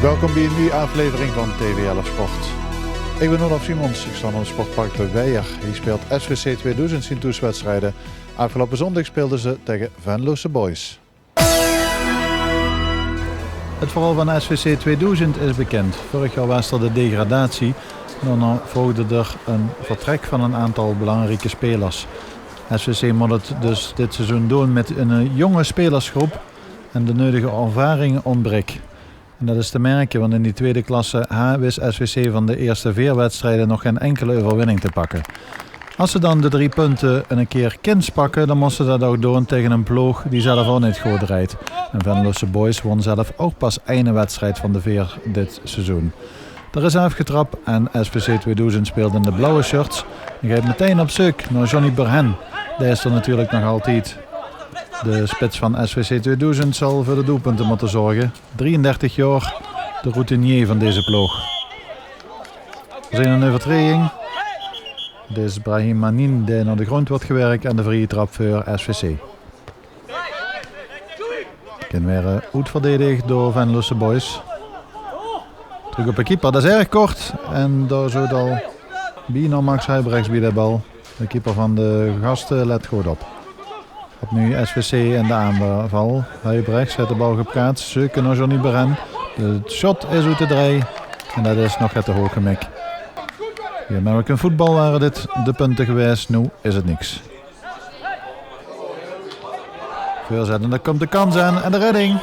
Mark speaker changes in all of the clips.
Speaker 1: Welkom bij een nieuwe aflevering van TV11 Sport. Ik ben Olaf Simons, ik sta aan het sportpark De Weijer. Hier speelt SVC 2000 zijn toetswedstrijden. Afgelopen zondag speelden ze tegen Venlose Boys. Het verhaal van SVC 2000 is bekend. Vorig jaar was er de degradatie. Daarna volgde er een vertrek van een aantal belangrijke spelers. SVC moet het dus dit seizoen doen met een jonge spelersgroep en de nodige ervaring ontbreekt. En dat is te merken, want in die tweede klasse H wist SVC van de eerste 4 wedstrijden nog geen enkele overwinning te pakken. Als ze dan de 3 punten een keer kins pakken, dan moesten ze dat ook doen tegen een ploeg die zelf ook niet goed rijdt. En Venlose Boys won zelf ook pas 1 wedstrijd van de 4 dit seizoen. Er is afgetrapt en SVC 2000 speelt in de blauwe shirts en gaat meteen op zoek naar Johnny Burhen. Die is er natuurlijk nog altijd. De spits van SVC 2000 zal voor de doelpunten moeten zorgen. 33 jaar, de routinier van deze ploeg. We zijn een overtreding. Dit is Brahim Manin die naar de grond wordt gewerkt en de vrije trap voor SVC. Kan weer goed verdedigd door Venlose Boys. Terug op de keeper, dat is erg kort. En daar zo al bijna Max Huibrechts bij de bal. De keeper van de gasten let goed op. Op nu SVC in de aanval. Huibrechts heeft de bal geplaatst. Zoeken naar Johnny Burhen. De shot is uit de draai. En dat is nog het te hoge mik. In American Football waren dit de punten geweest. Nu is het niks. Voorzet en daar komt de kans aan. En de redding.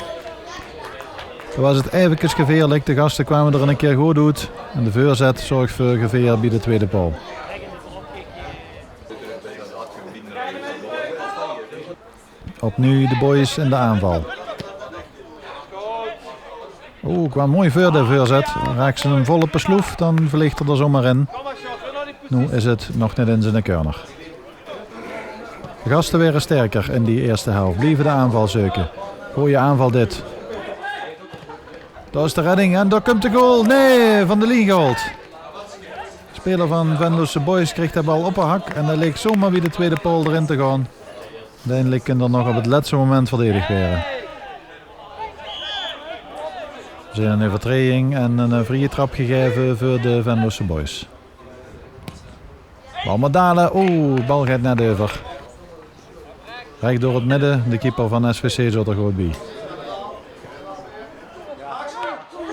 Speaker 1: Toen was het even gevaarlijk. De gasten kwamen er een keer goed uit. En de voorzet zorgt voor gevaar bij de tweede paal. Opnieuw de boys in de aanval. Kwam mooi voor de voorzet. Raakt ze hem vol op de sloef, dan vliegt er zomaar in. Nu is het nog net in zijn corner. De gasten weer sterker in die eerste helft. Blijven de aanval zoeken. Goeie aanval dit. Daar is de redding en daar komt de goal. Nee, van de lijn gehaald. De speler van Venlose Boys kreeg de bal op haar hak. En dat leek zomaar weer de tweede paal erin te gaan. Uiteindelijk kan er nog op het laatste moment verdedigd worden. We zijn een overtreding en een vrije trap gegeven voor de Venlose Boys. Bal moet dalen. Bal gaat net over. Recht door het midden. De keeper van SVC zit er goed bij.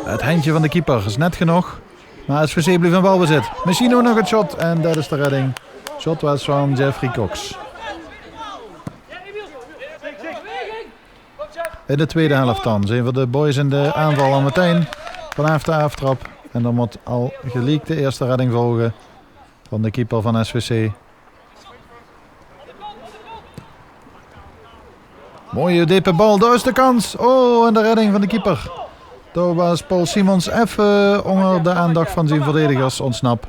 Speaker 1: Het handje van de keeper is net genoeg. Maar SVC blijft in balbezit. Misschien ook nog het shot. En dat is de redding. Shot was van Jeffrey Cox. In de tweede helft dan zijn we de boys in de aanval al meteen vanaf de aftrap. En dan moet al gelijk de eerste redding volgen van de keeper van SVC. Mooie diepe bal, daar is de kans. En de redding van de keeper. Daar was Paul Simons even onder de aandacht van zijn verdedigers ontsnapt.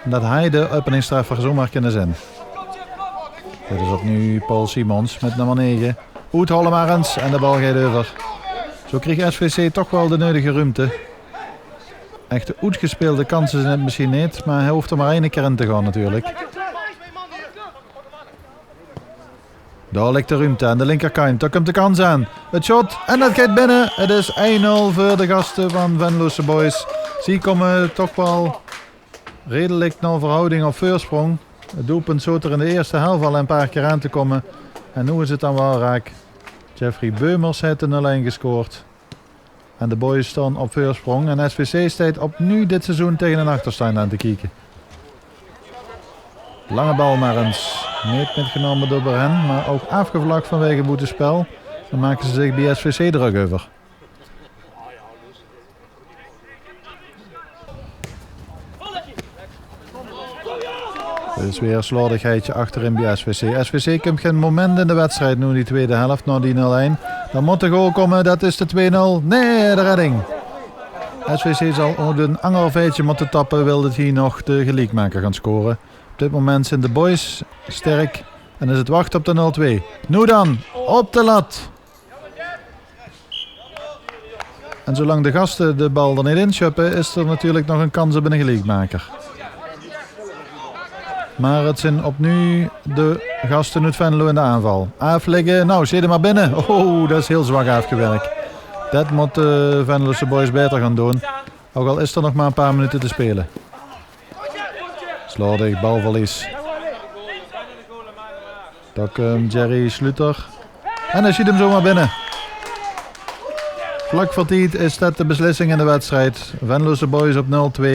Speaker 1: Dat hij de openingstreffer zomaar kunnen zijn. Dit is opnieuw Paul Simons met nummer 9. Uithalen maar eens en de bal gaat over. Zo kreeg SVC toch wel de nodige ruimte. Echte uitgespeelde kansen zijn het misschien niet, maar hij hoeft er maar 1 keer in te gaan natuurlijk. Daar ligt de ruimte aan de linkerkant. Daar komt de kans aan. Het shot en dat gaat binnen. Het is 1-0 voor de gasten van Venlose Boys. Ze komen toch wel redelijk naar verhouding op voorsprong. Het doelpunt zout er in de eerste helft al een paar keer aan te komen. En nu is het dan wel raak. Jeffrey Beumers heeft een 0-1 gescoord. En de boys staan op voorsprong. En SVC staat opnieuw dit seizoen tegen een achterstand aan te kijken. Lange bal maar eens. Niet metgenomen door Burhen, maar ook afgevlakt vanwege boetespel. Dan maken ze zich bij SVC druk over. Dit is weer een slordigheidje achterin bij SVC. SVC komt geen moment in de wedstrijd nu in die tweede helft, na die 0-1. Dan moet de goal komen, dat is de 2-0. Nee, de redding. SVC zal ook een angelveetje moeten tappen, wil het hier nog de gelijkmaker gaan scoren. Op dit moment zijn de boys sterk en is het wachten op de 0-2. Nu dan, op de lat. En zolang de gasten de bal er niet inschuppen, is er natuurlijk nog een kans op een gelijkmaker. Maar het zijn opnieuw de gasten uit Venlo in de aanval. Afleggen, nou zit er maar binnen. Dat is heel zwak afgewerkt. Dat moet de Venlose Boys beter gaan doen. Ook al is er nog maar een paar minuten te spelen. Slordig, balverlies. Dat Jerry Sluter. En hij schiet hem zomaar binnen. Vlak voor tijd is dat de beslissing in de wedstrijd. Venlose Boys op 0-2.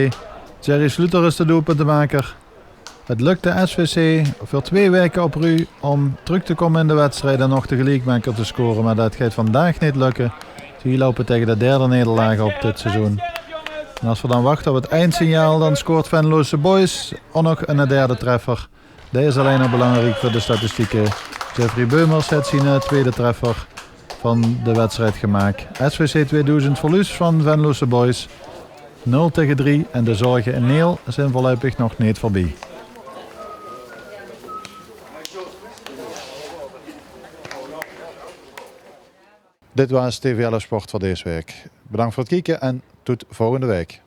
Speaker 1: Jerry Sluter is de doelpuntenmaker. Het lukt de SVC voor 2 weken op rij om terug te komen in de wedstrijd en nog de gelijkmaker te scoren. Maar dat gaat vandaag niet lukken. Ze lopen tegen de derde nederlaag op dit seizoen. En als we dan wachten op het eindsignaal, dan scoort Venlose Boys ook nog een derde treffer. Dat is alleen al belangrijk voor de statistieken. Jeffrey Beumers heeft zijn tweede treffer van de wedstrijd gemaakt. SVC 2000 verlies van Venlose Boys 0-3 en de zorgen in Neel zijn voorlopig nog niet voorbij. Dit was TVL Sport voor deze week. Bedankt voor het kijken en tot volgende week.